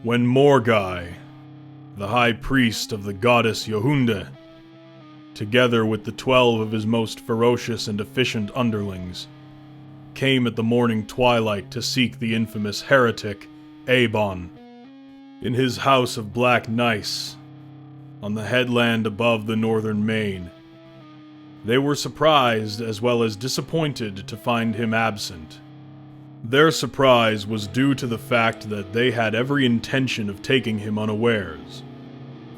When Morgai, the high priest of the goddess Yohunde, together with the 12 of his most ferocious and efficient underlings, came at the morning twilight to seek the infamous heretic Abon in his house of black gneiss on the headland above the northern main. They were surprised as well as disappointed to find him absent. Their surprise was due to the fact that they had every intention of taking him unawares,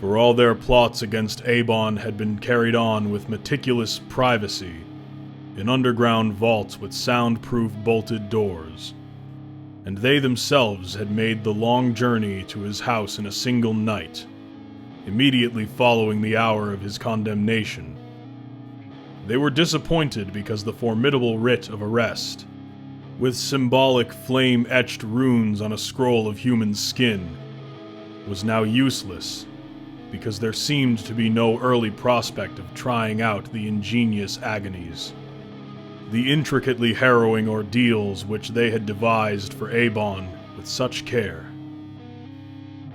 for all their plots against Abon had been carried on with meticulous privacy in underground vaults with soundproof bolted doors, and they themselves had made the long journey to his house in a single night, immediately following the hour of his condemnation. They were disappointed because the formidable writ of arrest, with symbolic flame-etched runes on a scroll of human skin, was now useless, because there seemed to be no early prospect of trying out the ingenious agonies, the intricately harrowing ordeals which they had devised for Abon with such care.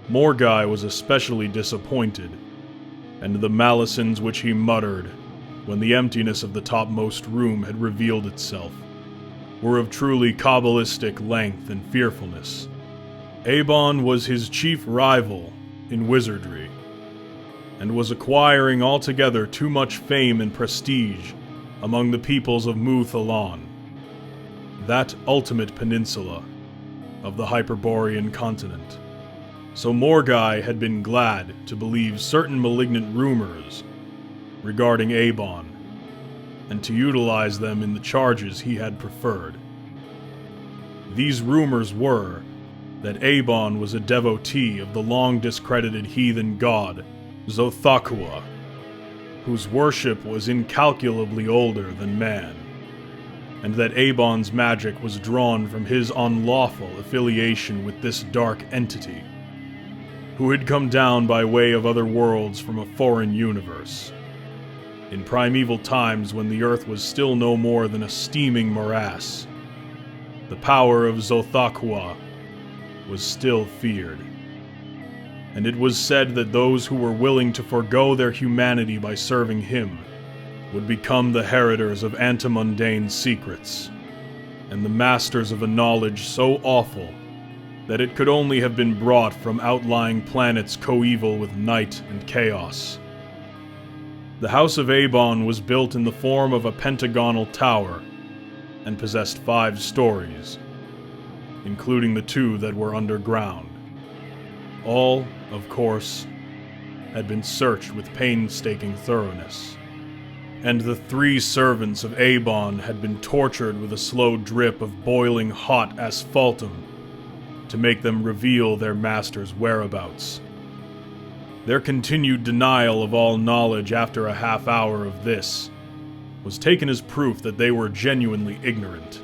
Morgai was especially disappointed, and the malisons which he muttered when the emptiness of the topmost room had revealed itself were of truly Kabbalistic length and fearfulness. Abon was his chief rival in wizardry, and was acquiring altogether too much fame and prestige among the peoples of Mu-Thalon, that ultimate peninsula of the Hyperborean continent. So Morgai had been glad to believe certain malignant rumors regarding Abon, and to utilize them in the charges he had preferred. These rumors were that Abon was a devotee of the long-discredited heathen god Zothakua, whose worship was incalculably older than man, and that Abon's magic was drawn from his unlawful affiliation with this dark entity, who had come down by way of other worlds from a foreign universe. In primeval times, when the earth was still no more than a steaming morass, the power of Zothakua was still feared, and it was said that those who were willing to forego their humanity by serving him would become the heritors of antimundane secrets, and the masters of a knowledge so awful that it could only have been brought from outlying planets coeval with night and chaos. The House of Abon was built in the form of a pentagonal tower, and possessed 5 stories, including the 2 that were underground. All, of course, had been searched with painstaking thoroughness, and the 3 servants of Abon had been tortured with a slow drip of boiling hot asphaltum to make them reveal their master's whereabouts. Their continued denial of all knowledge after a half hour of this was taken as proof that they were genuinely ignorant.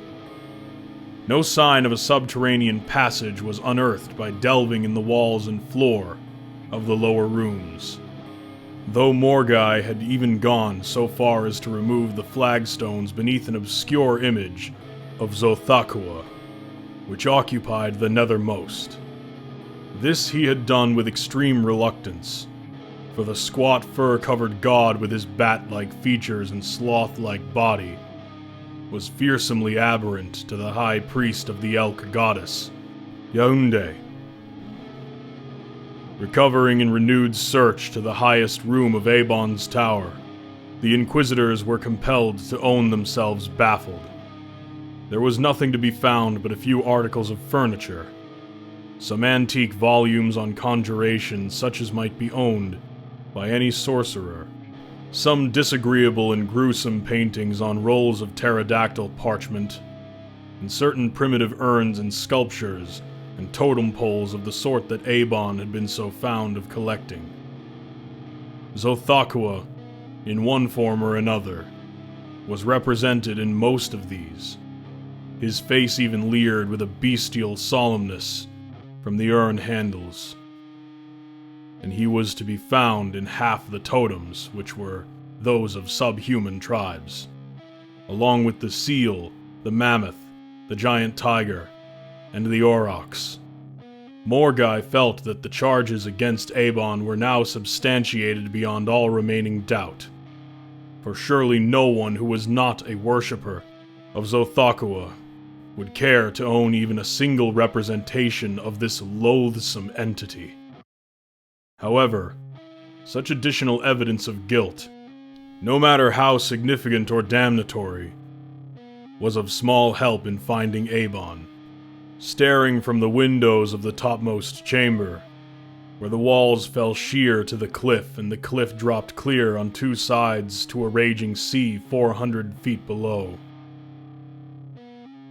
No sign of a subterranean passage was unearthed by delving in the walls and floor of the lower rooms, though Morgai had even gone so far as to remove the flagstones beneath an obscure image of Zothakua, which occupied the nethermost. This he had done with extreme reluctance, for the squat fur-covered god with his bat-like features and sloth-like body was fearsomely aberrant to the high priest of the elk goddess, Yohunde. Recovering in renewed search to the highest room of Abon's tower, the inquisitors were compelled to own themselves baffled. There was nothing to be found but a few articles of furniture, some antique volumes on conjuration such as might be owned by any sorcerer, some disagreeable and gruesome paintings on rolls of pterodactyl parchment, and certain primitive urns and sculptures and totem poles of the sort that Abon had been so fond of collecting. Zothakua, in one form or another, was represented in most of these, his face even leered with a bestial solemnness from the urn handles, and he was to be found in half the totems, which were those of subhuman tribes, along with the seal, the mammoth, the giant tiger, and the aurochs. Morgai felt that the charges against Abon were now substantiated beyond all remaining doubt. For surely no one who was not a worshipper of Xothaqua would care to own even a single representation of this loathsome entity. However, such additional evidence of guilt, no matter how significant or damnatory, was of small help in finding Abon. Staring from the windows of the topmost chamber, where the walls fell sheer to the cliff and the cliff dropped clear on two sides to a raging sea 400 feet below,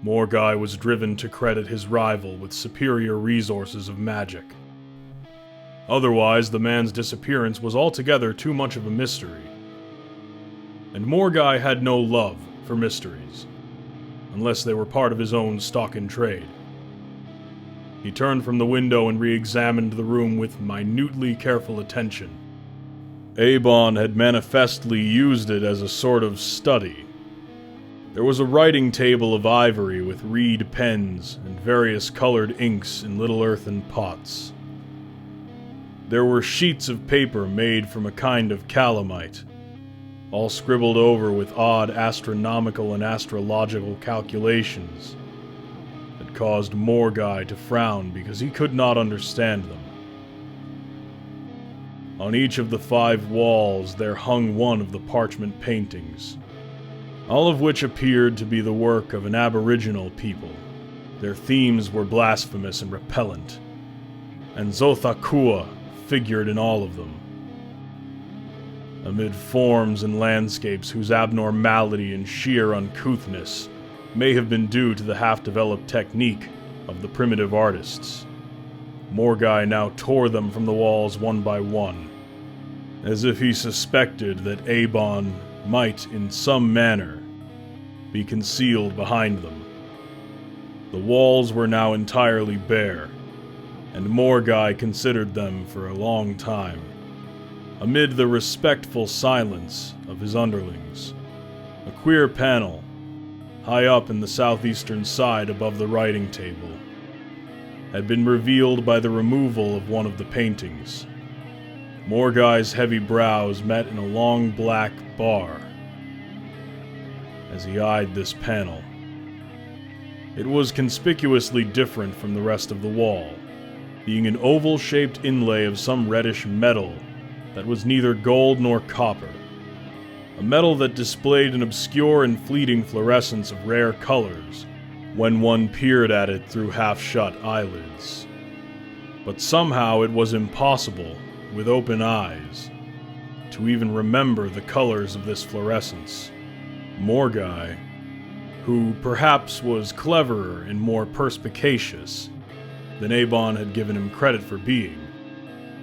Morgai was driven to credit his rival with superior resources of magic. Otherwise, the man's disappearance was altogether too much of a mystery. And Morgai had no love for mysteries, unless they were part of his own stock in trade. He turned from the window and re-examined the room with minutely careful attention. Abon had manifestly used it as a sort of study. There was a writing table of ivory with reed pens and various colored inks in little earthen pots. There were sheets of paper made from a kind of calamite, all scribbled over with odd astronomical and astrological calculations that caused Morgai to frown because he could not understand them. On each of the 5 walls there hung one of the parchment paintings, all of which appeared to be the work of an aboriginal people. Their themes were blasphemous and repellent, and Xothaqua figured in all of them. Amid forms and landscapes whose abnormality and sheer uncouthness may have been due to the half-developed technique of the primitive artists, Morgai now tore them from the walls one by one, as if he suspected that Abon might, in some manner, be concealed behind them. The walls were now entirely bare, and Morgai considered them for a long time, amid the respectful silence of his underlings. A queer panel, high up in the southeastern side above the writing table, had been revealed by the removal of one of the paintings. Morgai's heavy brows met in a long black bar as he eyed this panel. It was conspicuously different from the rest of the wall, being an oval-shaped inlay of some reddish metal that was neither gold nor copper, a metal that displayed an obscure and fleeting fluorescence of rare colors when one peered at it through half-shut eyelids. But somehow it was impossible, with open eyes, to even remember the colors of this fluorescence. Morgai, who perhaps was cleverer and more perspicacious than Abon had given him credit for being,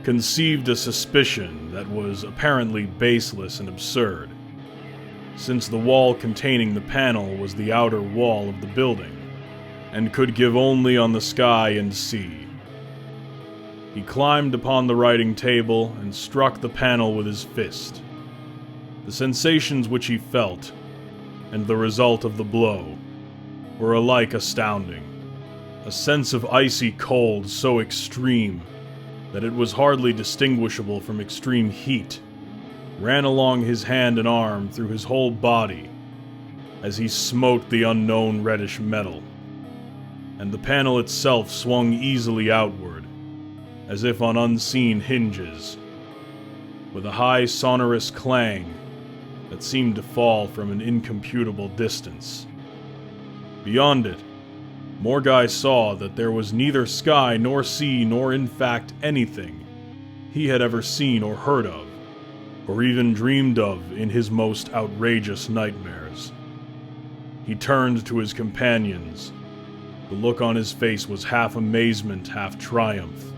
conceived a suspicion that was apparently baseless and absurd, since the wall containing the panel was the outer wall of the building, and could give only on the sky and sea. He climbed upon the writing table and struck the panel with his fist. The sensations which he felt, and the result of the blow, were alike astounding. A sense of icy cold so extreme that it was hardly distinguishable from extreme heat ran along his hand and arm through his whole body as he smote the unknown reddish metal, and the panel itself swung easily outward, as if on unseen hinges, with a high sonorous clang that seemed to fall from an incomputable distance. Beyond it, Morgai saw that there was neither sky nor sea nor in fact anything he had ever seen or heard of, or even dreamed of in his most outrageous nightmares. He turned to his companions. The look on his face was half amazement, half triumph.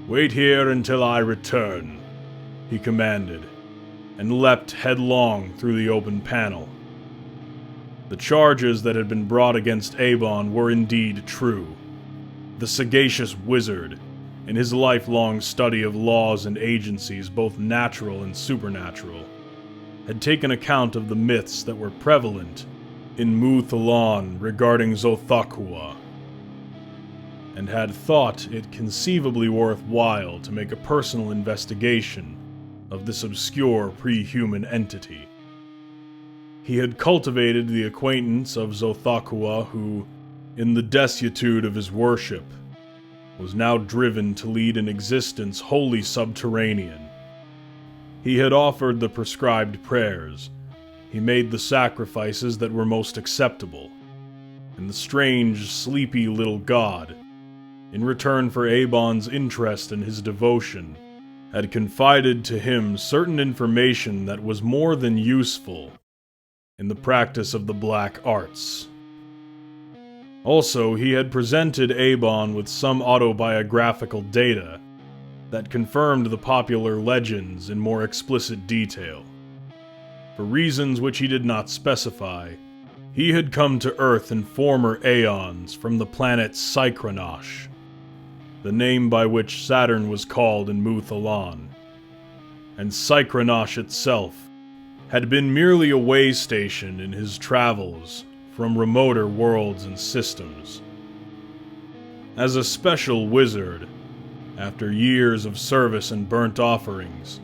"Wait here until I return," he commanded, and leapt headlong through the open panel. The charges that had been brought against Abon were indeed true. The sagacious wizard, in his lifelong study of laws and agencies both natural and supernatural, had taken account of the myths that were prevalent in Mu Thalon regarding Xothaqua, and had thought it conceivably worthwhile to make a personal investigation of this obscure pre-human entity. He had cultivated the acquaintance of Zothakua, who, in the desuetude of his worship, was now driven to lead an existence wholly subterranean. He had offered the prescribed prayers, he made the sacrifices that were most acceptable, and the strange, sleepy little god, in return for Abon's interest and his devotion, had confided to him certain information that was more than useful in the practice of the black arts. Also, he had presented Abon with some autobiographical data that confirmed the popular legends in more explicit detail. For reasons which he did not specify, he had come to Earth in former aeons from the planet Sychranosh, the name by which Saturn was called in Muthalan, and Sychranosh itself had been merely a way station in his travels from remoter worlds and systems. As a special wizard, after years of service and burnt offerings,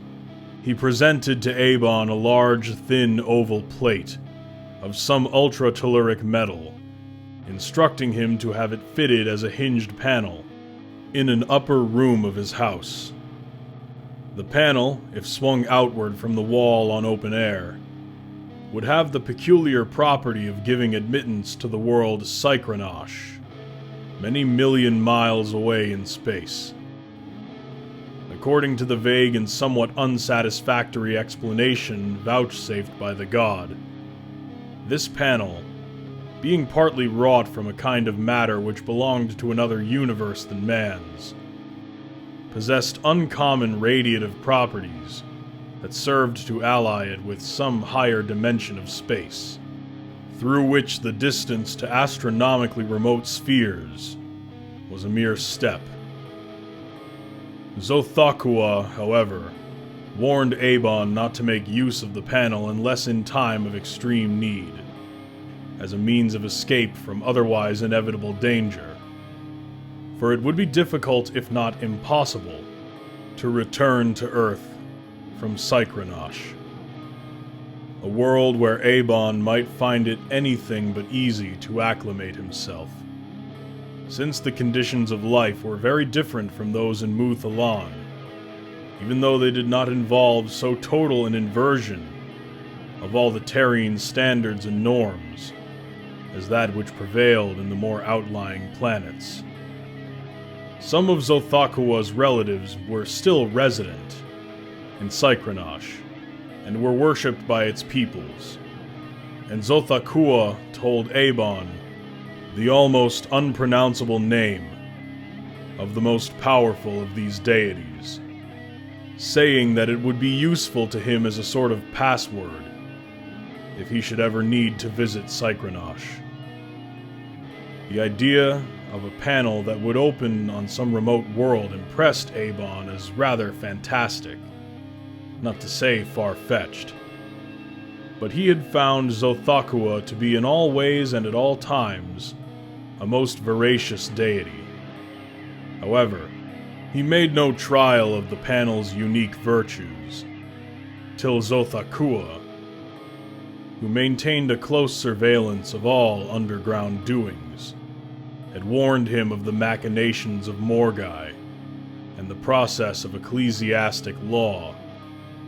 he presented to Abon a large, thin oval plate of some ultra-telluric metal, instructing him to have it fitted as a hinged panel in an upper room of his house. The panel, if swung outward from the wall on open air, would have the peculiar property of giving admittance to the world Sychranosh, many million miles away in space. According to the vague and somewhat unsatisfactory explanation vouchsafed by the god, this panel, being partly wrought from a kind of matter which belonged to another universe than man's, possessed uncommon radiative properties that served to ally it with some higher dimension of space, through which the distance to astronomically remote spheres was a mere step. Zothakua, however, warned Abon not to make use of the panel unless in time of extreme need, as a means of escape from otherwise inevitable danger, for it would be difficult, if not impossible, to return to Earth from Sychranosh, a world where Abon might find it anything but easy to acclimate himself, since the conditions of life were very different from those in Muthalan, even though they did not involve so total an inversion of all the Terrene standards and norms as that which prevailed in the more outlying planets. Some of Zothakua's relatives were still resident in Sychranosh, and were worshipped by its peoples, and Zothakua told Abon the almost unpronounceable name of the most powerful of these deities, saying that it would be useful to him as a sort of password if he should ever need to visit Sychranosh. The idea of a panel that would open on some remote world impressed Abon as rather fantastic, not to say far-fetched. But he had found Zothakua to be in all ways and at all times a most voracious deity. However, he made no trial of the panel's unique virtues, till Zothakua, who maintained a close surveillance of all underground doings, had warned him of the machinations of Morgai and the process of ecclesiastic law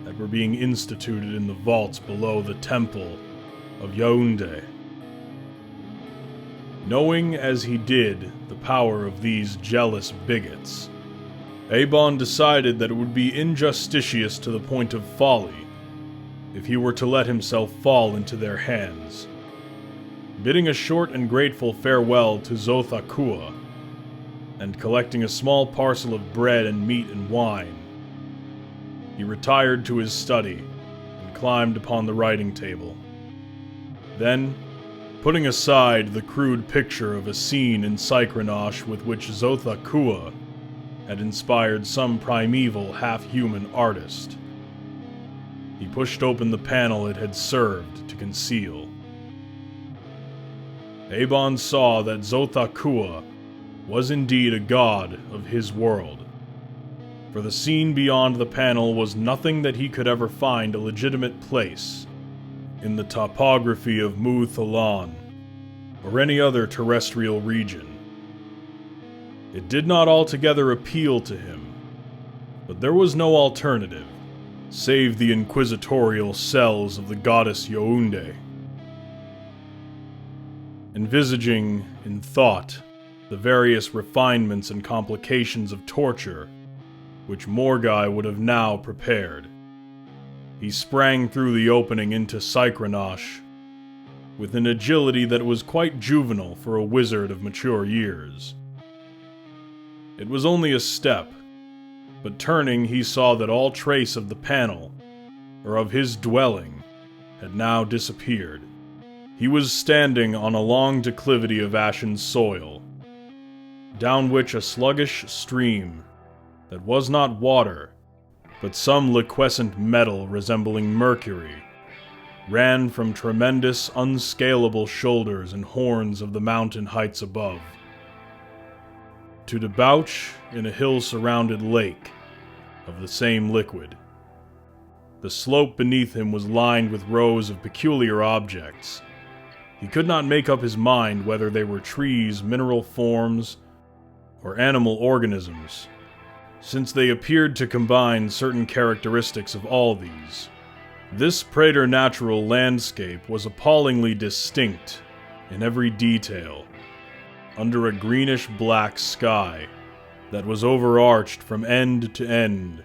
that were being instituted in the vaults below the temple of Yaoundé. Knowing as he did the power of these jealous bigots, Abon decided that it would be injustitious to the point of folly if he were to let himself fall into their hands. Bidding a short and grateful farewell to Zothakua, and collecting a small parcel of bread and meat and wine, he retired to his study and climbed upon the writing table. Then, putting aside the crude picture of a scene in Sychranosh with which Zothakua had inspired some primeval half-human artist, he pushed open the panel it had served to conceal. Abon saw that Zothakua was indeed a god of his world. For the scene beyond the panel was nothing that he could ever find a legitimate place in the topography of Mu-Thalan or any other terrestrial region. It did not altogether appeal to him, but there was no alternative, save the inquisitorial cells of the goddess Younde. Envisaging, in thought, the various refinements and complications of torture, which Morgai would have now prepared, he sprang through the opening into Sychranosh with an agility that was quite juvenile for a wizard of mature years. It was only a step, but turning he saw that all trace of the panel, or of his dwelling, had now disappeared. He was standing on a long declivity of ashen soil, down which a sluggish stream, that was not water, but some liquescent metal resembling mercury, ran from tremendous, unscalable shoulders and horns of the mountain heights above, to debouch in a hill-surrounded lake of the same liquid. The slope beneath him was lined with rows of peculiar objects. He could not make up his mind whether they were trees, mineral forms, or animal organisms, since they appeared to combine certain characteristics of all these. This preternatural landscape was appallingly distinct in every detail, under a greenish-black sky that was overarched from end to end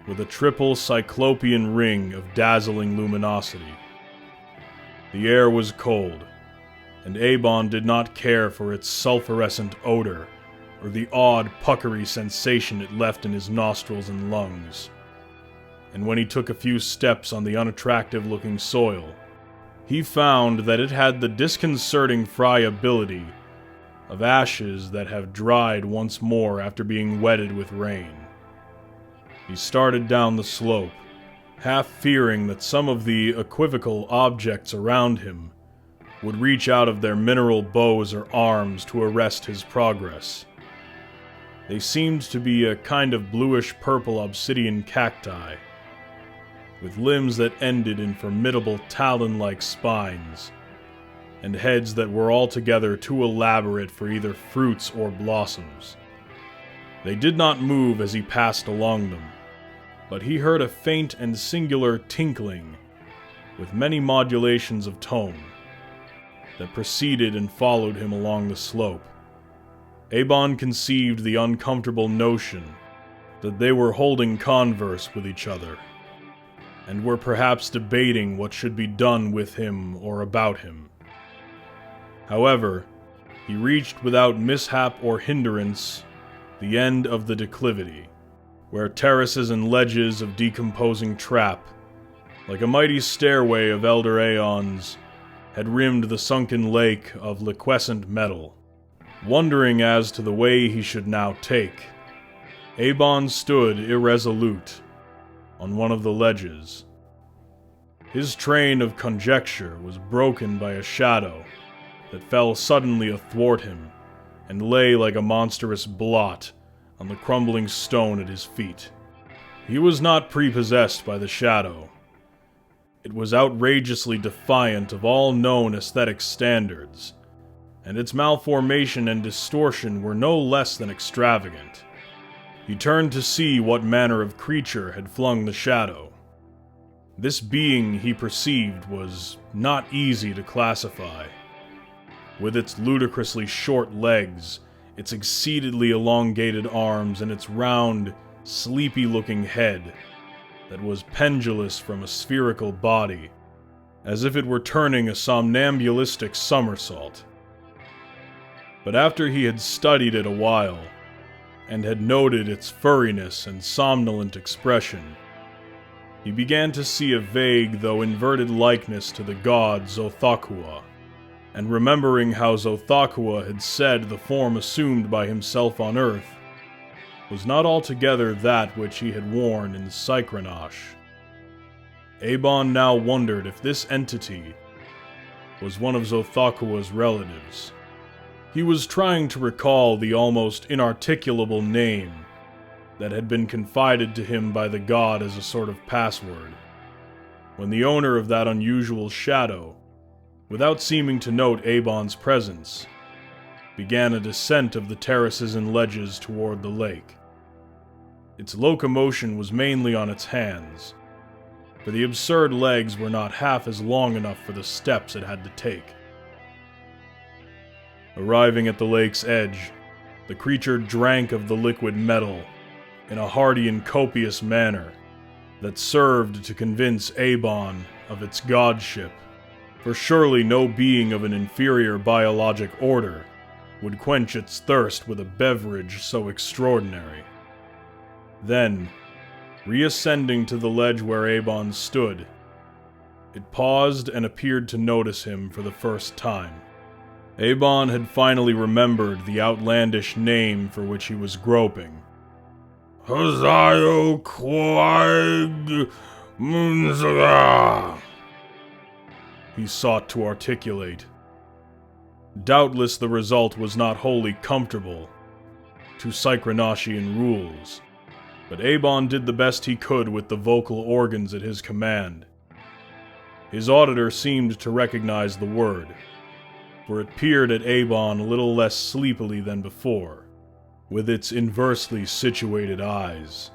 with a triple cyclopean ring of dazzling luminosity. The air was cold, and Abon did not care for its sulfurescent odor or the odd puckery sensation it left in his nostrils and lungs. And when he took a few steps on the unattractive-looking soil, he found that it had the disconcerting friability of ashes that have dried once more after being wetted with rain. He started down the slope, half fearing that some of the equivocal objects around him would reach out of their mineral bows or arms to arrest his progress. They seemed to be a kind of bluish-purple obsidian cacti, with limbs that ended in formidable talon-like spines, and heads that were altogether too elaborate for either fruits or blossoms. They did not move as he passed along them, but he heard a faint and singular tinkling, with many modulations of tone, that preceded and followed him along the slope. Abon conceived the uncomfortable notion that they were holding converse with each other, and were perhaps debating what should be done with him or about him. However, he reached without mishap or hindrance the end of the declivity, where terraces and ledges of decomposing trap, like a mighty stairway of elder aeons, had rimmed the sunken lake of liquescent metal. Wondering as to the way he should now take, Abon stood irresolute on one of the ledges. His train of conjecture was broken by a shadow that fell suddenly athwart him and lay like a monstrous blot on the crumbling stone at his feet. He was not prepossessed by the shadow. It was outrageously defiant of all known aesthetic standards, and its malformation and distortion were no less than extravagant. He turned to see what manner of creature had flung the shadow. This being, he perceived, was not easy to classify. With its ludicrously short legs, its exceedingly elongated arms, and its round, sleepy-looking head that was pendulous from a spherical body, as if it were turning a somnambulistic somersault. But after he had studied it a while, and had noted its furriness and somnolent expression, he began to see a vague though inverted likeness to the god Xothaqua, and remembering how Xothaqua had said the form assumed by himself on Earth was not altogether that which he had worn in Sychranosh, Abon now wondered if this entity was one of Xothaqua's relatives, He was trying to recall the almost inarticulable name that had been confided to him by the god as a sort of password, when the owner of that unusual shadow, without seeming to note Abon's presence, began a descent of the terraces and ledges toward the lake. Its locomotion was mainly on its hands, for the absurd legs were not half as long enough for the steps it had to take. Arriving at the lake's edge, the creature drank of the liquid metal in a hearty and copious manner that served to convince Abon of its godship, for surely no being of an inferior biologic order would quench its thirst with a beverage so extraordinary. Then, reascending to the ledge where Abon stood, it paused and appeared to notice him for the first time. Abon had finally remembered the outlandish name for which he was groping. Hazayo Quag Munzaga, he sought to articulate. Doubtless the result was not wholly comfortable to Psychronosian rules, but Abon did the best he could with the vocal organs at his command. His auditor seemed to recognize the word, for it peered at Abon a little less sleepily than before, with its inversely situated eyes,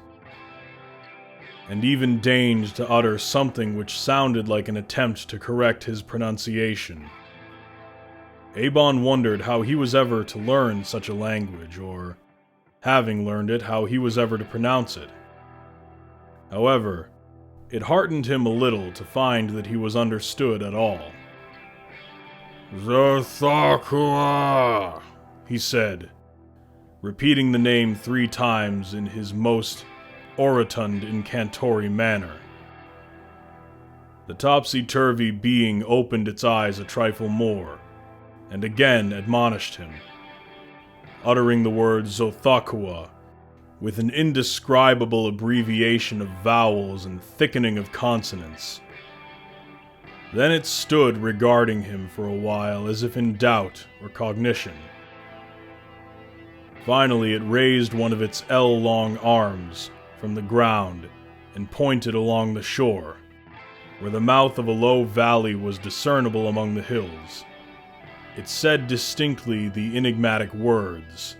and even deigned to utter something which sounded like an attempt to correct his pronunciation. Abon wondered how he was ever to learn such a language, or, having learned it, how he was ever to pronounce it. However, it heartened him a little to find that he was understood at all. Zathakua, he said, repeating the name 3 times in his most orotund incantory manner. The topsy-turvy being opened its eyes a trifle more, and again admonished him, uttering the word Zothakua with an indescribable abbreviation of vowels and thickening of consonants. Then it stood regarding him for a while as if in doubt or cognition. Finally, it raised one of its L-long arms from the ground and pointed along the shore, where the mouth of a low valley was discernible among the hills. It said distinctly the enigmatic words,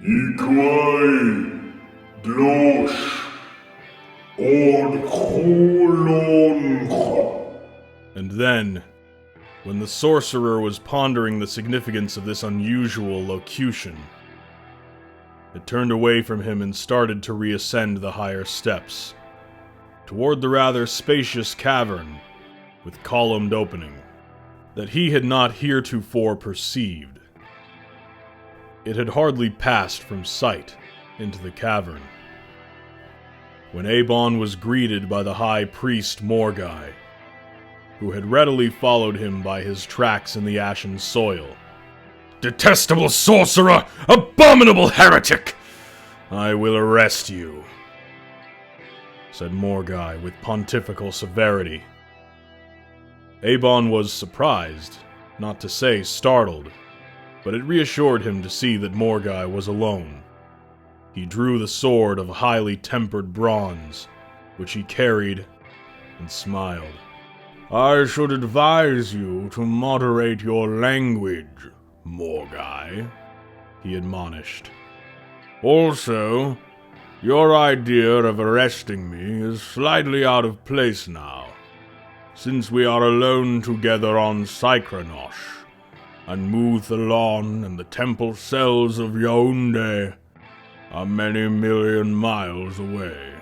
Ikwai Glosh Od Cholon. And then, when the sorcerer was pondering the significance of this unusual locution, it turned away from him and started to reascend the higher steps, toward the rather spacious cavern with columned opening that he had not heretofore perceived. It had hardly passed from sight into the cavern when Abon was greeted by the high priest Morgai, who had readily followed him by his tracks in the ashen soil. Detestable sorcerer! Abominable heretic! I will arrest you, said Morgai with pontifical severity. Abon was surprised, not to say startled, but it reassured him to see that Morgai was alone. He drew the sword of highly tempered bronze, which he carried, and smiled. I should advise you to moderate your language, Morgai, he admonished. Also, your idea of arresting me is slightly out of place now, since we are alone together on Psychronosh, and Muthalon and the temple cells of Yaoundé are many million miles away.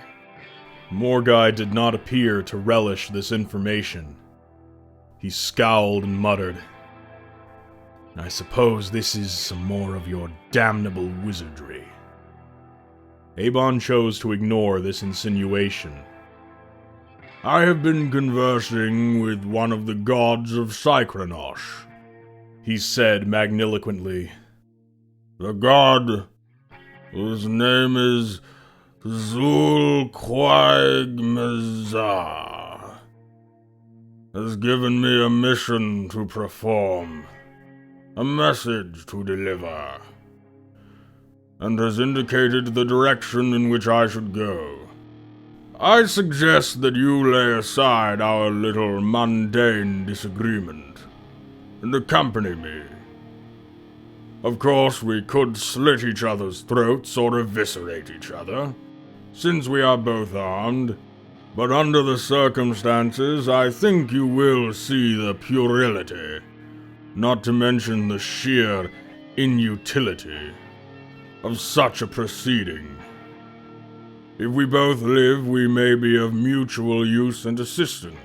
Morgai did not appear to relish this information. He scowled and muttered, I suppose this is some more of your damnable wizardry. Abon chose to ignore this insinuation. I have been conversing with one of the gods of Psychronosh, he said magniloquently. The god, whose name is Zulquaigmazar, has given me a mission to perform. a message to deliver, and has indicated the direction in which I should go. I suggest that you lay aside our little mundane disagreement and accompany me. Of course, we could slit each other's throats or eviscerate each other, since we are both armed, but under the circumstances, I think you will see the puerility, not to mention the sheer inutility, of such a proceeding. If we both live, we may be of mutual use and assistance.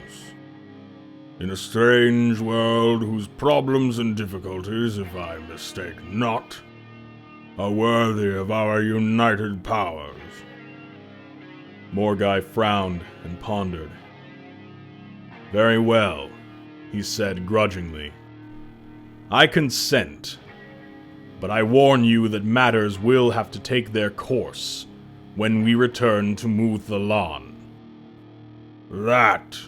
In a strange world whose problems and difficulties, if I mistake not, are worthy of our united powers. Morgai frowned and pondered. Very well, he said grudgingly. I consent, but I warn you that matters will have to take their course when we return to Muth-Alan. That,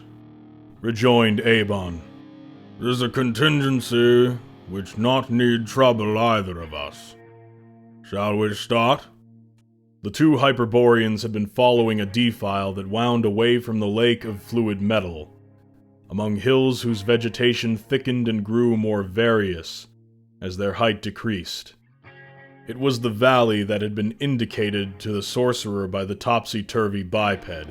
rejoined Abon, is a contingency which not need trouble either of us. Shall we start? The two Hyperboreans had been following a defile that wound away from the lake of fluid metal, among hills whose vegetation thickened and grew more various as their height decreased. It was the valley that had been indicated to the sorcerer by the topsy-turvy biped.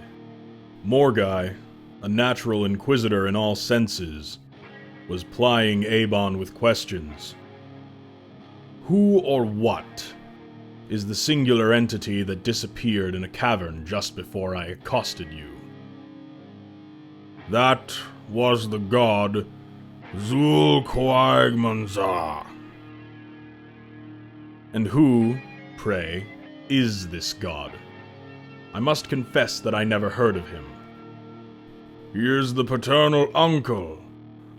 Morgai, a natural inquisitor in all senses, was plying Abon with questions. Who or what is the singular entity that disappeared in a cavern just before I accosted you? That was the god Zul-Quaigmanzar. And who, pray, is this god? I must confess that I never heard of him. He is the paternal uncle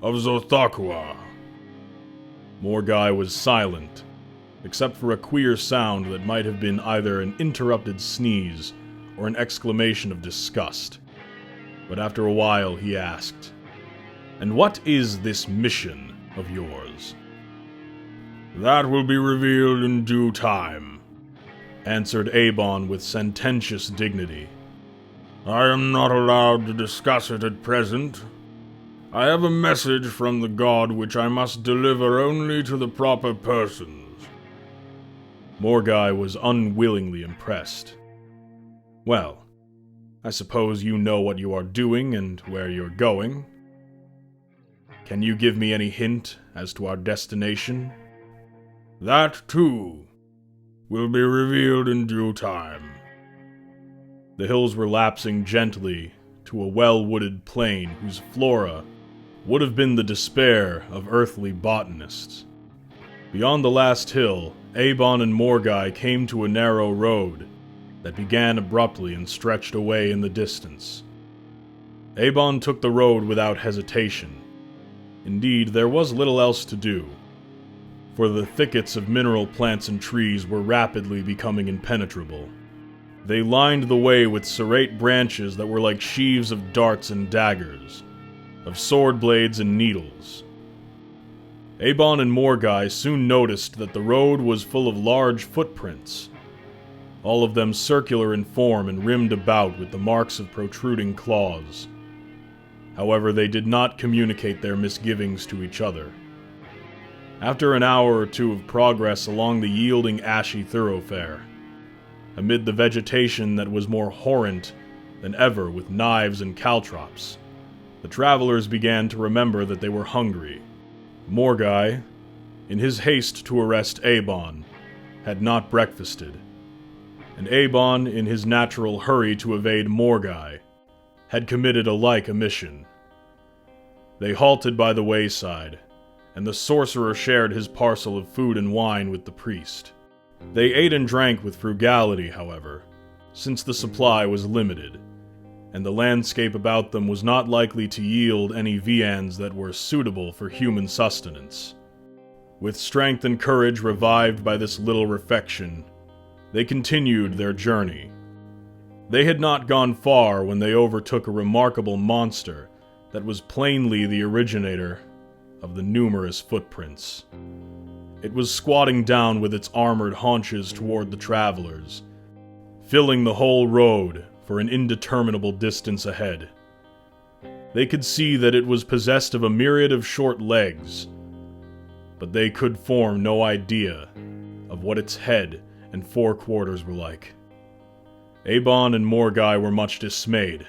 of Zothakua. Morgai was silent, except for a queer sound that might have been either an interrupted sneeze or an exclamation of disgust. But after a while he asked, "And what is this mission of yours?" That will be revealed in due time, answered Abon with sententious dignity. I am not allowed to discuss it at present. I have a message from the god which I must deliver only to the proper persons. Morgai was unwillingly impressed. Well, I suppose you know what you are doing and where you're going. Can you give me any hint as to our destination? That, too, will be revealed in due time. The hills were lapsing gently to a well-wooded plain whose flora would have been the despair of earthly botanists. Beyond the last hill, Abon and Morgai came to a narrow road that began abruptly and stretched away in the distance. Abon took the road without hesitation. Indeed, there was little else to do, for the thickets of mineral plants and trees were rapidly becoming impenetrable. They lined the way with serrate branches that were like sheaves of darts and daggers, of sword blades and needles. Abon and Morgai soon noticed that the road was full of large footprints, all of them circular in form and rimmed about with the marks of protruding claws. However, they did not communicate their misgivings to each other. After an hour or two of progress along the yielding ashy thoroughfare, amid the vegetation that was more horrent than ever with knives and caltrops, the travelers began to remember that they were hungry. Morgai, in his haste to arrest Abon, had not breakfasted, and Abon, in his natural hurry to evade Morgai, had committed a like omission. They halted by the wayside, and the sorcerer shared his parcel of food and wine with the priest. They ate and drank with frugality, however, since the supply was limited, and the landscape about them was not likely to yield any viands that were suitable for human sustenance. With strength and courage revived by this little refection, they continued their journey. They had not gone far when they overtook a remarkable monster that was plainly the originator of the numerous footprints. It was squatting down with its armored haunches toward the travelers, filling the whole road for an indeterminable distance ahead. They could see that it was possessed of a myriad of short legs, but they could form no idea of what its head and forequarters were like. Abon and Morgai were much dismayed.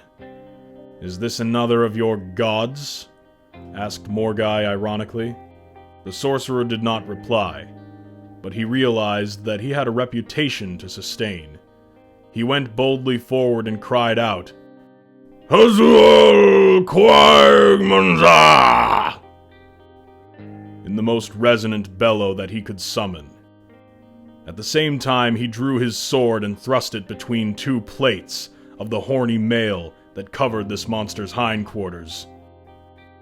"Is this another of your gods?" asked Morgai ironically. The sorcerer did not reply, but he realized that he had a reputation to sustain. He went boldly forward and cried out, "Hazul Quagmanza!" in the most resonant bellow that he could summon. At the same time, he drew his sword and thrust it between two plates of the horny mail that covered this monster's hindquarters.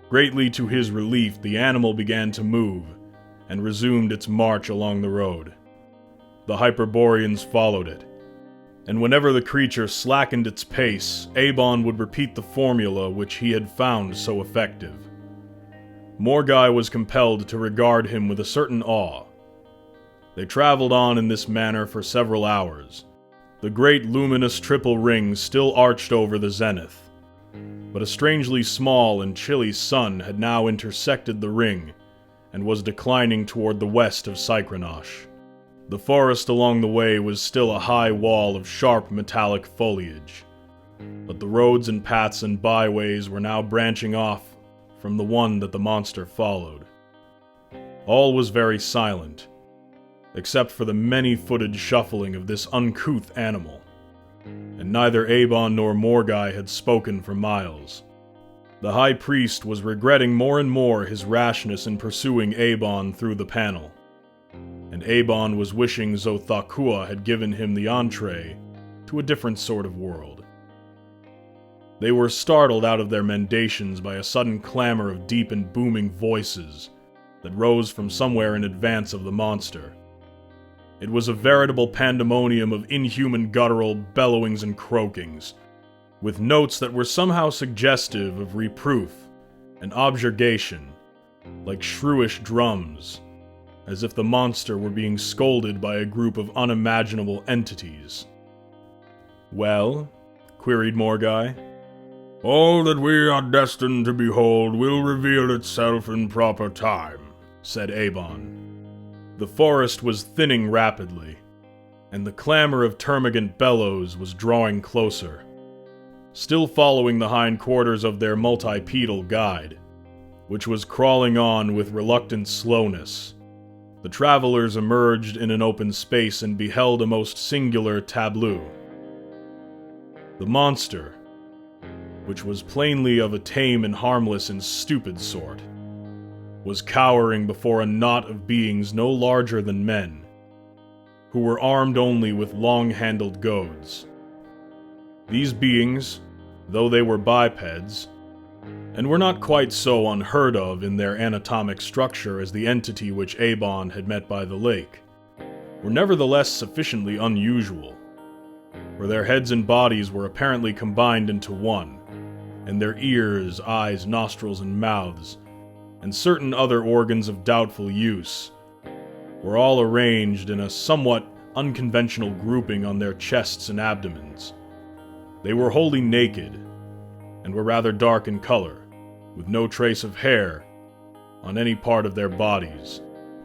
Greatly to his relief, the animal began to move and resumed its march along the road. The Hyperboreans followed it, and whenever the creature slackened its pace, Abon would repeat the formula which he had found so effective. Morgai was compelled to regard him with a certain awe. They traveled on in this manner for several hours. The great luminous triple ring still arched over the zenith, but a strangely small and chilly sun had now intersected the ring and was declining toward the west of Cycronosh. The forest along the way was still a high wall of sharp metallic foliage, but the roads and paths and byways were now branching off from the one that the monster followed. All was very silent, except for the many-footed shuffling of this uncouth animal, and neither Abon nor Morgai had spoken for miles. The High Priest was regretting more and more his rashness in pursuing Abon through the panel, and Abon was wishing Zothakua had given him the entree to a different sort of world. They were startled out of their mendations by a sudden clamor of deep and booming voices that rose from somewhere in advance of the monster. It was a veritable pandemonium of inhuman guttural bellowings and croakings, with notes that were somehow suggestive of reproof and objurgation, like shrewish drums, as if the monster were being scolded by a group of unimaginable entities. "Well?" queried Morgai. "All that we are destined to behold will reveal itself in proper time," said Abon. The forest was thinning rapidly, and the clamor of termagant bellows was drawing closer. Still following the hindquarters of their multipedal guide, which was crawling on with reluctant slowness, the travelers emerged in an open space and beheld a most singular tableau. The monster, which was plainly of a tame and harmless and stupid sort, was cowering before a knot of beings no larger than men, who were armed only with long-handled goads. These beings, though they were bipeds, and were not quite so unheard of in their anatomic structure as the entity which Abon had met by the lake, were nevertheless sufficiently unusual, for their heads and bodies were apparently combined into one, and their ears, eyes, nostrils, and mouths, and certain other organs of doubtful use, were all arranged in a somewhat unconventional grouping on their chests and abdomens. They were wholly naked, and were rather dark in color, with no trace of hair on any part of their bodies.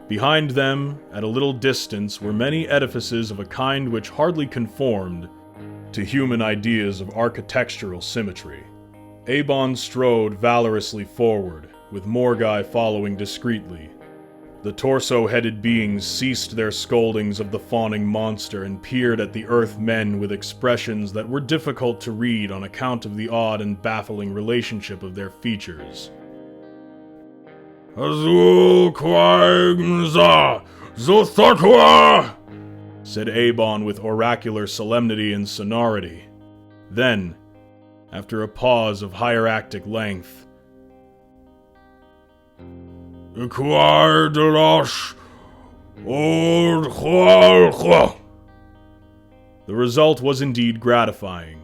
Behind them, at a little distance, were many edifices of a kind which hardly conformed to human ideas of architectural symmetry. Abon strode valorously forward, with Morgai following discreetly. The torso-headed beings ceased their scoldings of the fawning monster and peered at the Earth men with expressions that were difficult to read on account of the odd and baffling relationship of their features. "Azul Quagmanza Zothakua!" said Abon with oracular solemnity and sonority. Then, after a pause of hieractic length, "Equire de losh old Hualqua." The result was indeed gratifying,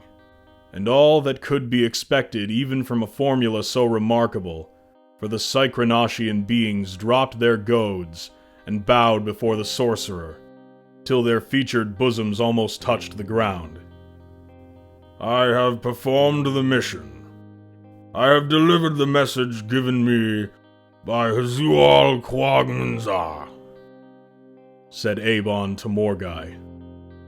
and all that could be expected even from a formula so remarkable, for the Cycronoshian beings dropped their goads and bowed before the sorcerer, till their featured bosoms almost touched the ground. I have performed the mission. I have delivered the message given me by Hazual Quagmanzar, said Abon to Morgai.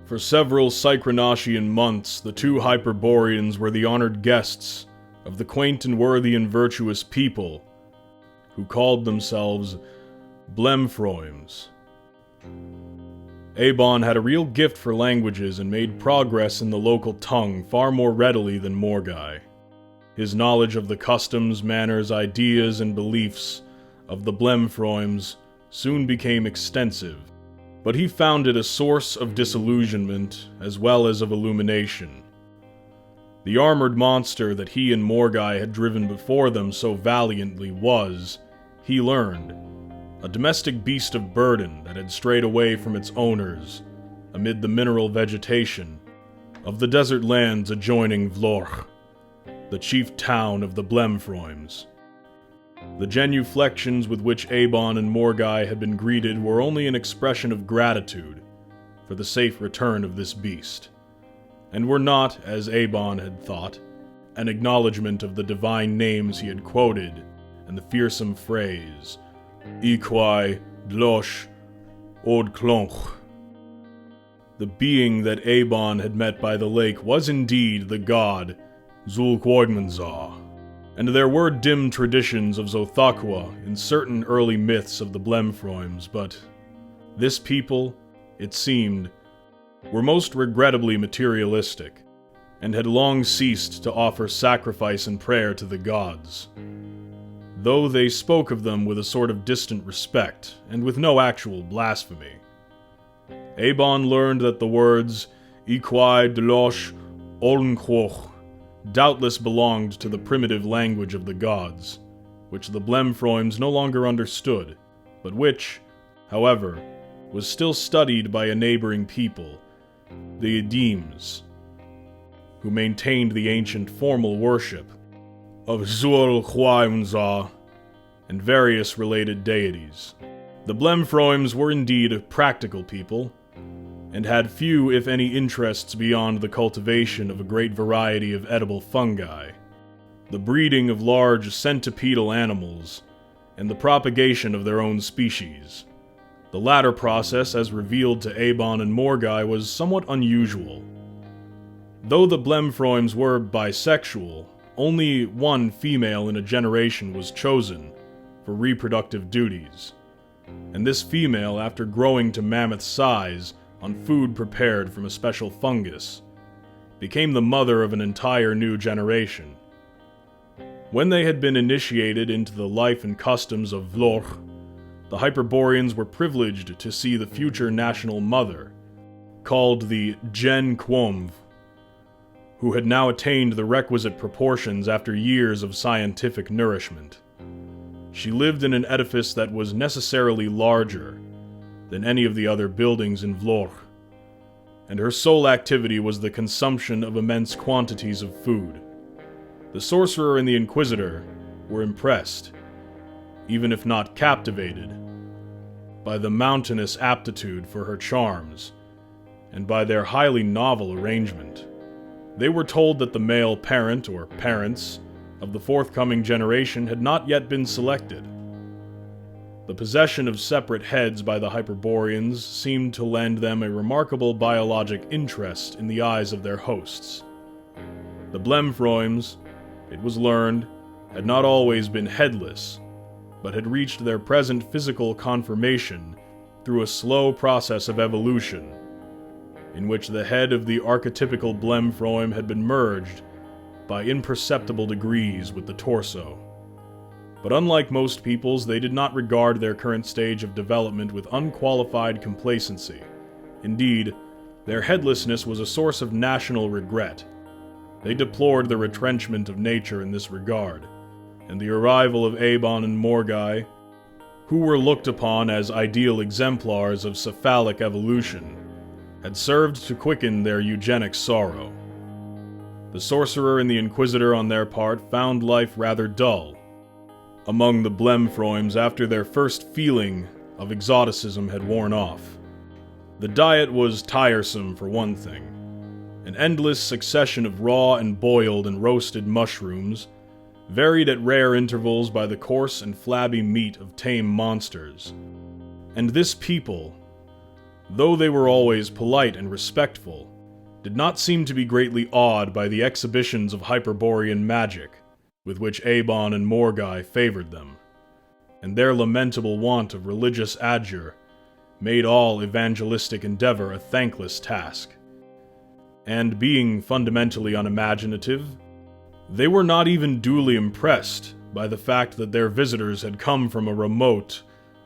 For several Psychronosian months, the two Hyperboreans were the honored guests of the quaint and worthy and virtuous people who called themselves Blemfroims. Abon had a real gift for languages and made progress in the local tongue far more readily than Morgai. His knowledge of the customs, manners, ideas, and beliefs of the Blemfroims soon became extensive, but he found it a source of disillusionment as well as of illumination. The armored monster that he and Morgai had driven before them so valiantly was, he learned, a domestic beast of burden that had strayed away from its owners amid the mineral vegetation of the desert lands adjoining Vlorch, the chief town of the Blemfroims. The genuflections with which Abon and Morgai had been greeted were only an expression of gratitude for the safe return of this beast, and were not, as Abon had thought, an acknowledgement of the divine names he had quoted and the fearsome phrase, Equi Dlosh Od Klonch. The being that Abon had met by the lake was indeed the god Zulquoidmanzar, and there were dim traditions of Zothaqua in certain early myths of the Blemfroims, but this people, it seemed, were most regrettably materialistic, and had long ceased to offer sacrifice and prayer to the gods, though they spoke of them with a sort of distant respect, and with no actual blasphemy. Abon learned that the words Equi Delosh Olnquoch doubtless belonged to the primitive language of the gods, which the Blemfroims no longer understood, but which, however, was still studied by a neighboring people, the Edims, who maintained the ancient formal worship of Zulquoidmanzar and various related deities. The Blemfroims were indeed practical people, and had few, if any, interests beyond the cultivation of a great variety of edible fungi, the breeding of large centipedal animals, and the propagation of their own species. The latter process, as revealed to Abon and Morgai, was somewhat unusual. Though the Blemfroims were bisexual, only one female in a generation was chosen for reproductive duties, and this female, after growing to mammoth size on food prepared from a special fungus, became the mother of an entire new generation. When they had been initiated into the life and customs of Vlorch, the Hyperboreans were privileged to see the future national mother, called the Gen Quomv, who had now attained the requisite proportions after years of scientific nourishment. She lived in an edifice that was necessarily larger than any of the other buildings in Vlorch, and her sole activity was the consumption of immense quantities of food. The sorcerer and the inquisitor were impressed, even if not captivated, by the mountainous aptitude for her charms, and by their highly novel arrangement. They were told that the male parent, or parents, of the forthcoming generation had not yet been selected. The possession of separate heads by the Hyperboreans seemed to lend them a remarkable biologic interest in the eyes of their hosts. The Blemfroims, it was learned, had not always been headless, but had reached their present physical conformation through a slow process of evolution, in which the head of the archetypical Blemfroim had been merged by imperceptible degrees with the torso. But unlike most peoples, they did not regard their current stage of development with unqualified complacency. Indeed, their headlessness was a source of national regret. They deplored the retrenchment of nature in this regard, and the arrival of Abon and Morgai, who were looked upon as ideal exemplars of cephalic evolution, had served to quicken their eugenic sorrow. The sorcerer and the inquisitor, on their part, found life rather dull among the Blemfroims after their first feeling of exoticism had worn off. The diet was tiresome for one thing. An endless succession of raw and boiled and roasted mushrooms, varied at rare intervals by the coarse and flabby meat of tame monsters. And this people, though they were always polite and respectful, did not seem to be greatly awed by the exhibitions of Hyperborean magic with which Abon and Morgai favored them, and their lamentable want of religious adjure made all evangelistic endeavor a thankless task. And being fundamentally unimaginative, they were not even duly impressed by the fact that their visitors had come from a remote,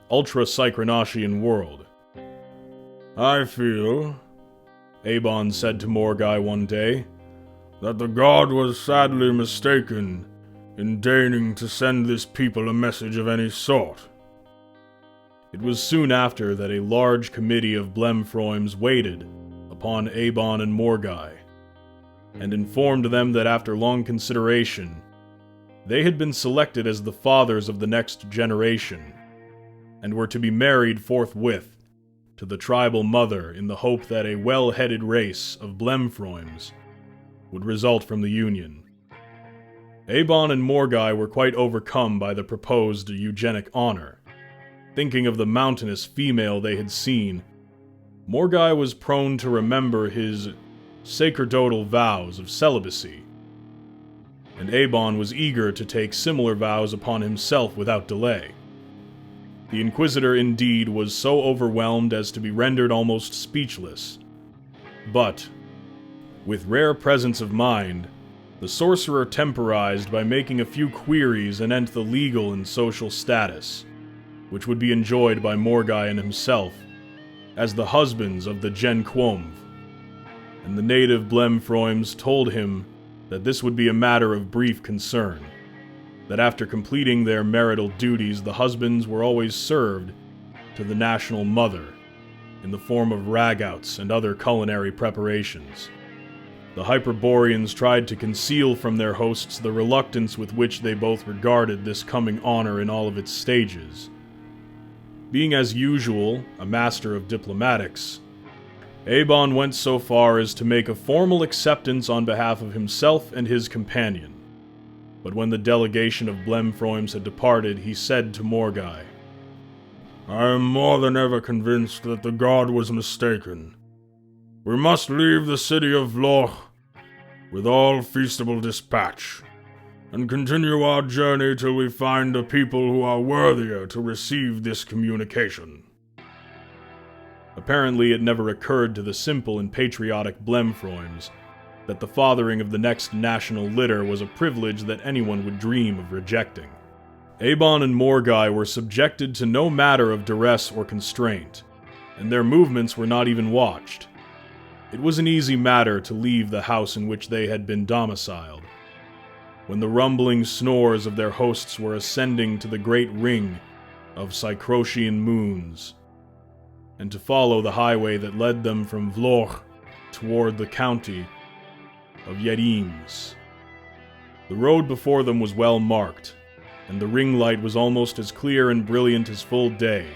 ultra-Psychronosian world. I feel, Abon said to Morgai one day, that the god was sadly mistaken in deigning to send this people a message of any sort. It was soon after that a large committee of Blemfroims waited upon Abon and Morgai, and informed them that after long consideration, they had been selected as the fathers of the next generation, and were to be married forthwith to the tribal mother in the hope that a well-headed race of Blemfroims would result from the union. Abon and Morgai were quite overcome by the proposed eugenic honor. Thinking of the mountainous female they had seen, Morgai was prone to remember his sacerdotal vows of celibacy, and Abon was eager to take similar vows upon himself without delay. The Inquisitor indeed was so overwhelmed as to be rendered almost speechless, but, with rare presence of mind, the sorcerer temporized by making a few queries anent the legal and social status, which would be enjoyed by Morgai and himself, as the husbands of the Gen Quomv, and the native Blemfroims told him that this would be a matter of brief concern, that after completing their marital duties the husbands were always served to the national mother, in the form of ragouts and other culinary preparations. The Hyperboreans tried to conceal from their hosts the reluctance with which they both regarded this coming honor in all of its stages. Being as usual a master of diplomatics, Abon went so far as to make a formal acceptance on behalf of himself and his companion. But when the delegation of Blemfroims had departed, he said to Morgai, I am more than ever convinced that the god was mistaken. We must leave the city of Vloch with all feasible dispatch, and continue our journey till we find a people who are worthier to receive this communication. Apparently it never occurred to the simple and patriotic Blemfroims that the fathering of the next national litter was a privilege that anyone would dream of rejecting. Abon and Morgai were subjected to no matter of duress or constraint, and their movements were not even watched. It was an easy matter to leave the house in which they had been domiciled, when the rumbling snores of their hosts were ascending to the great ring of Psycrocian moons, and to follow the highway that led them from Vloch toward the county of Yedims. The road before them was well marked, and the ring light was almost as clear and brilliant as full day.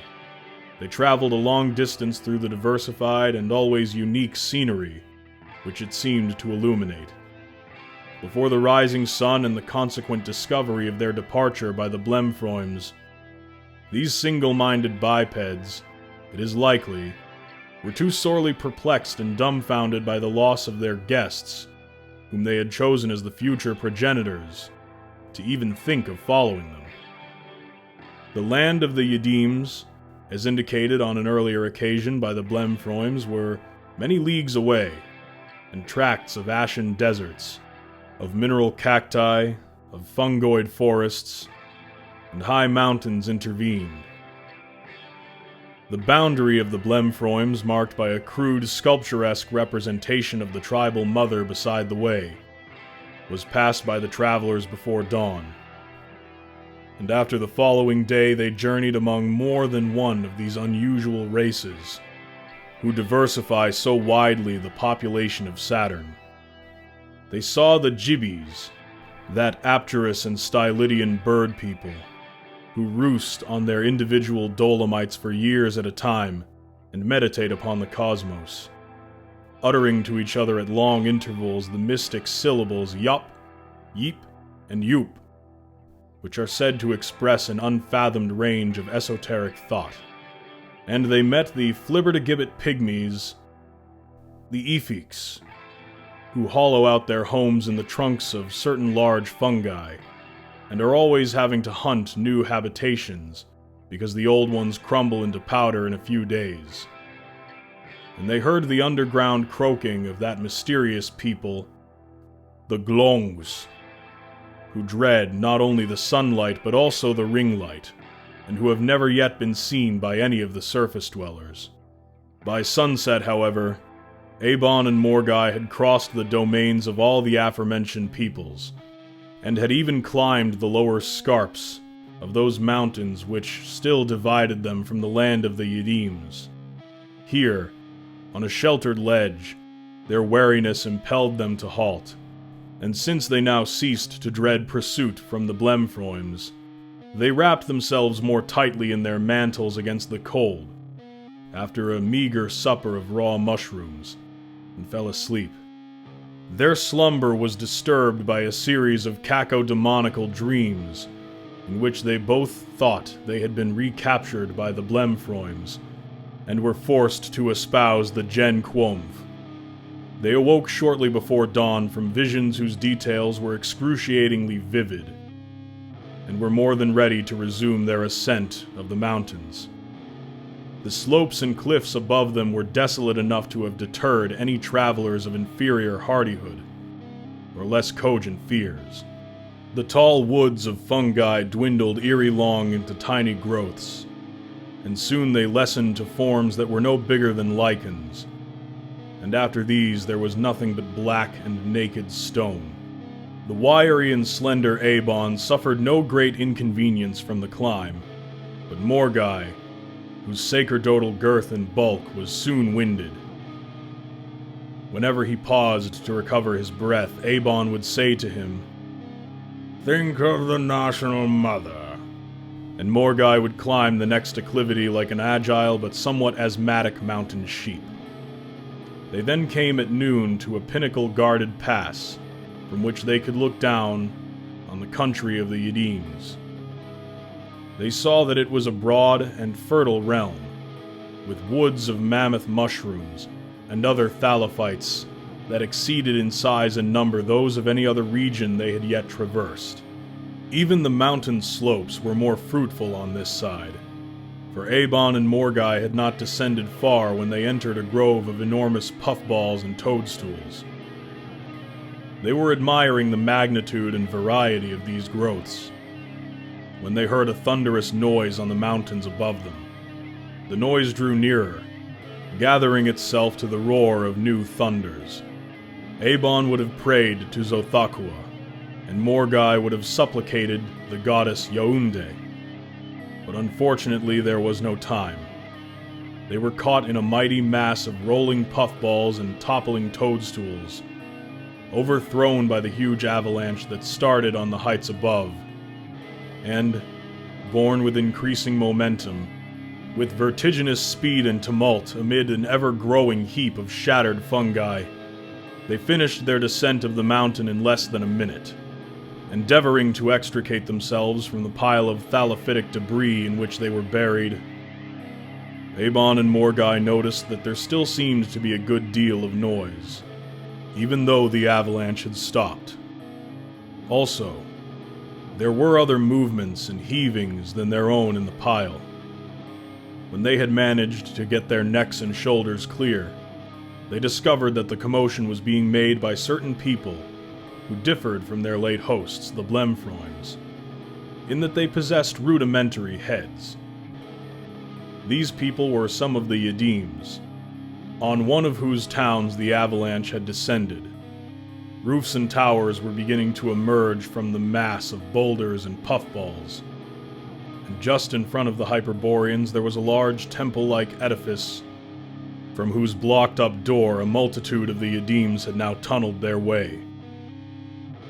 They traveled a long distance through the diversified and always unique scenery which it seemed to illuminate. Before the rising sun and the consequent discovery of their departure by the Blemfroims, these single-minded bipeds, it is likely, were too sorely perplexed and dumbfounded by the loss of their guests, whom they had chosen as the future progenitors, to even think of following them. The land of the Yedims, as indicated on an earlier occasion by the Blemfroims, were many leagues away, and tracts of ashen deserts, of mineral cacti, of fungoid forests, and high mountains intervened. The boundary of the Blemfroims, marked by a crude sculpturesque representation of the tribal mother beside the way, was passed by the travelers before dawn. And after the following day they journeyed among more than one of these unusual races, who diversify so widely the population of Saturn. They saw the Gibbies, that Apterous and Stylidian bird people, who roost on their individual dolomites for years at a time and meditate upon the cosmos, uttering to each other at long intervals the mystic syllables yup, yeep, and yoop, which are said to express an unfathomed range of esoteric thought. And they met the flibbertigibbet pygmies, the Ephiques, who hollow out their homes in the trunks of certain large fungi, and are always having to hunt new habitations, because the old ones crumble into powder in a few days. And they heard the underground croaking of that mysterious people, the Glongs, who dread not only the sunlight but also the ring light, and who have never yet been seen by any of the surface dwellers. By sunset, however, Abon and Morgai had crossed the domains of all the aforementioned peoples, and had even climbed the lower scarps of those mountains which still divided them from the land of the Yedims. Here, on a sheltered ledge, their wariness impelled them to halt, and since they now ceased to dread pursuit from the Blemfroims, they wrapped themselves more tightly in their mantles against the cold, after a meager supper of raw mushrooms, and fell asleep. Their slumber was disturbed by a series of cacodemonical dreams, in which they both thought they had been recaptured by the Blemfroims, and were forced to espouse the Gen Quomv. They awoke shortly before dawn from visions whose details were excruciatingly vivid, and were more than ready to resume their ascent of the mountains. The slopes and cliffs above them were desolate enough to have deterred any travelers of inferior hardihood, or less cogent fears. The tall woods of fungi dwindled eerie-long into tiny growths, and soon they lessened to forms that were no bigger than lichens, and after these there was nothing but black and naked stone. The wiry and slender Abon suffered no great inconvenience from the climb, but Morgai, whose sacerdotal girth and bulk was soon winded. Whenever he paused to recover his breath, Abon would say to him, "Think of the national mother." And Morgai would climb the next acclivity like an agile but somewhat asthmatic mountain sheep. They then came at noon to a pinnacle-guarded pass, from which they could look down on the country of the Yedims. They saw that it was a broad and fertile realm, with woods of mammoth mushrooms and other thallophytes that exceeded in size and number those of any other region they had yet traversed. Even the mountain slopes were more fruitful on this side, for Abon and Morgai had not descended far when they entered a grove of enormous puffballs and toadstools. They were admiring the magnitude and variety of these growths, when they heard a thunderous noise on the mountains above them. The noise drew nearer, gathering itself to the roar of new thunders. Abon would have prayed to Xothaqua, and Morgai would have supplicated the goddess Yaounde. But unfortunately there was no time. They were caught in a mighty mass of rolling puffballs and toppling toadstools, overthrown by the huge avalanche that started on the heights above, and, borne with increasing momentum, with vertiginous speed and tumult amid an ever-growing heap of shattered fungi, they finished their descent of the mountain in less than a minute, endeavoring to extricate themselves from the pile of thallophytic debris in which they were buried. Abon and Morgai noticed that there still seemed to be a good deal of noise, even though the avalanche had stopped. Also, there were other movements and heavings than their own in the pile. When they had managed to get their necks and shoulders clear, they discovered that the commotion was being made by certain people who differed from their late hosts, the Blemfroims, in that they possessed rudimentary heads. These people were some of the Yedims, on one of whose towns the avalanche had descended. Roofs and towers were beginning to emerge from the mass of boulders and puffballs, and just in front of the Hyperboreans there was a large temple-like edifice from whose blocked-up door a multitude of the Yedims had now tunneled their way.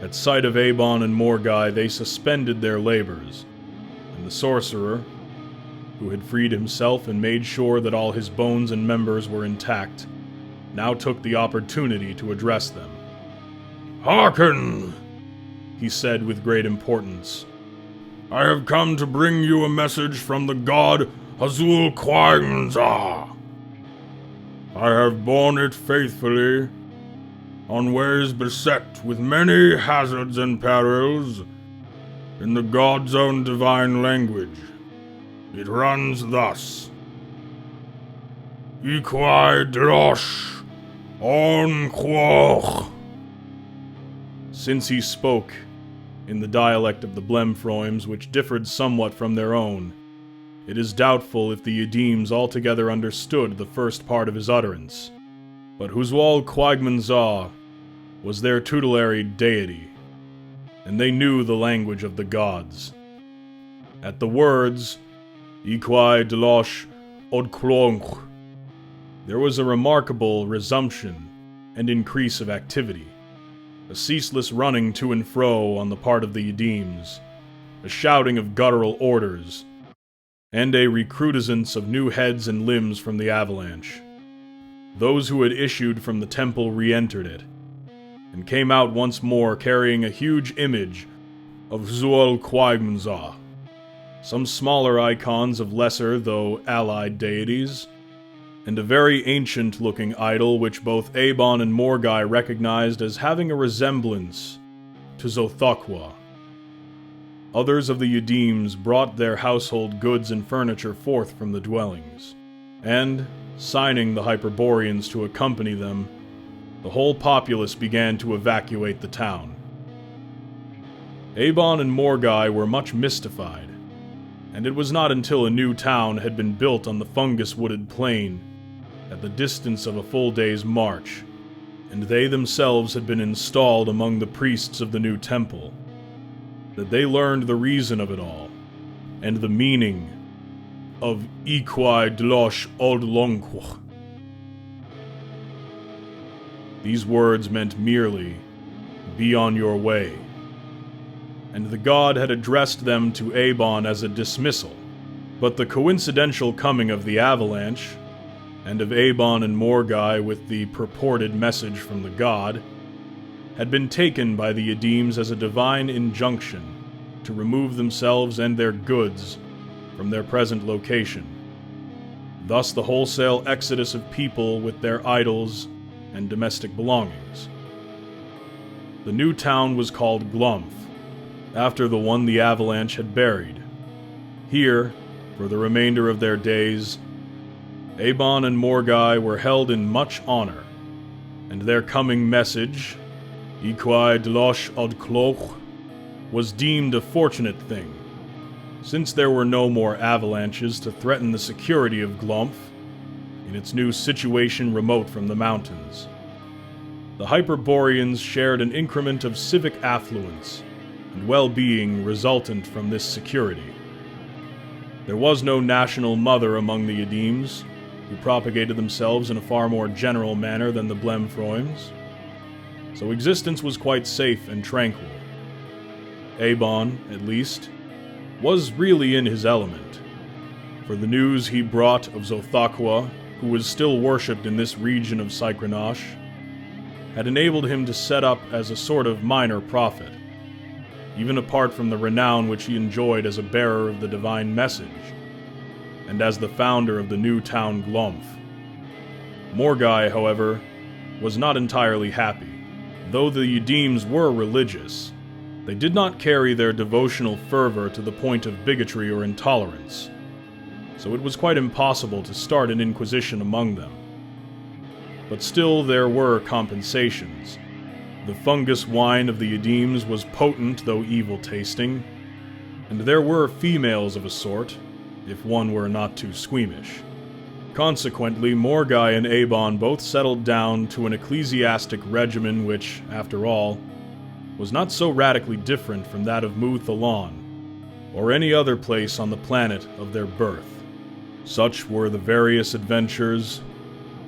At sight of Abon and Morgai they suspended their labors, and and the sorcerer, who had freed himself and made sure that all his bones and members were intact, now took the opportunity to address them. "Hearken," he said with great importance. "I have come to bring you a message from the god Azul Quagnza. I have borne it faithfully, on ways beset with many hazards and perils, in the god's own divine language. It runs thus: Equi drosh on quoch." Since he spoke in the dialect of the Blemfroims, which differed somewhat from their own, it is doubtful if the Yedims altogether understood the first part of his utterance, but Huzual Quaigmanzah was their tutelary deity, and they knew the language of the gods. At the words, Equi delosh odklonch, there was a remarkable resumption and increase of activity, a ceaseless running to and fro on the part of the Yedims, a shouting of guttural orders, and a recrudescence of new heads and limbs from the avalanche. Those who had issued from the temple re-entered it, and came out once more carrying a huge image of Huzual Quaigmanzah, some smaller icons of lesser though allied deities, and a very ancient-looking idol which both Abon and Morgai recognized as having a resemblance to Xothaqua. Others of the Yedims brought their household goods and furniture forth from the dwellings, and, signing the Hyperboreans to accompany them, the whole populace began to evacuate the town. Abon and Morgai were much mystified, and it was not until a new town had been built on the fungus-wooded plain at the distance of a full day's march, and they themselves had been installed among the priests of the new temple, that they learned the reason of it all, and the meaning of Equi delosh odlonquch. These words meant merely, "Be on your way," and the god had addressed them to Abon as a dismissal, but the coincidental coming of the avalanche, and of Abon and Morgai with the purported message from the god, had been taken by the Yedims as a divine injunction to remove themselves and their goods from their present location. Thus the wholesale exodus of people with their idols and domestic belongings. The new town was called Glumf, after the one the avalanche had buried. Here, for the remainder of their days, Abon and Morgai were held in much honor, and their coming message, Equi delosh odkloch, was deemed a fortunate thing, since there were no more avalanches to threaten the security of Glumf in its new situation remote from the mountains. The Hyperboreans shared an increment of civic affluence and well-being resultant from this security. There was no national mother among the Yedims, who propagated themselves in a far more general manner than the Blemfroims, so existence was quite safe and tranquil. Abon, at least, was really in his element, for the news he brought of Xothaqua, who was still worshipped in this region of Sycranosh, had enabled him to set up as a sort of minor prophet, even apart from the renown which he enjoyed as a bearer of the divine message, and as the founder of the new town Glumf. Morgai, however, was not entirely happy. Though the Yedims were religious, they did not carry their devotional fervor to the point of bigotry or intolerance, so it was quite impossible to start an inquisition among them. But still there were compensations. The fungus wine of the Yedims was potent though evil-tasting, and there were females of a sort, if one were not too squeamish. Consequently, Morgai and Abon both settled down to an ecclesiastic regimen which, after all, was not so radically different from that of Mu Thalon, or any other place on the planet of their birth. Such were the various adventures,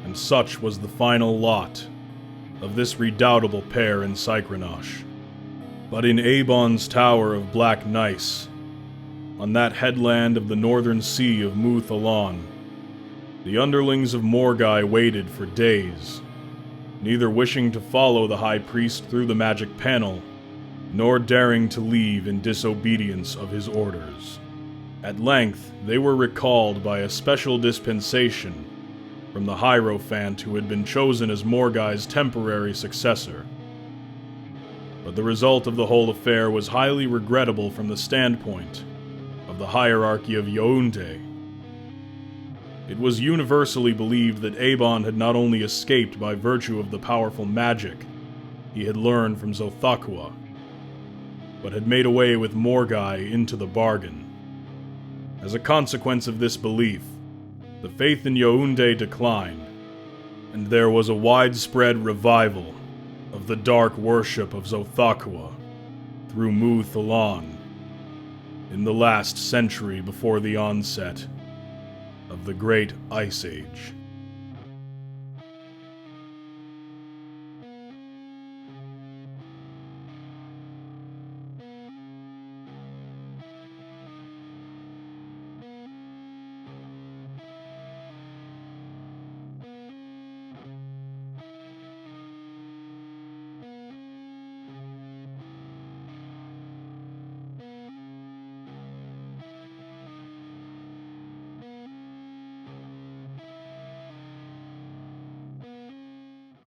and such was the final lot of this redoubtable pair in Sycranosh. But in Abon's tower of black gneiss, On that headland of the northern sea of Muth Alon, the underlings of Morgai waited for days, neither wishing to follow the High Priest through the magic panel, nor daring to leave in disobedience of his orders. At length, they were recalled by a special dispensation from the Hierophant who had been chosen as Morgai's temporary successor. But the result of the whole affair was highly regrettable from the standpoint of the hierarchy of Yaoundé. It was universally believed that Abon had not only escaped by virtue of the powerful magic he had learned from Zothakwa, but had made away with Morgai into the bargain. As a consequence of this belief, the faith in Yaoundé declined, and there was a widespread revival of the dark worship of Zothakwa through Muth Alon in the last century before the onset of the Great Ice Age.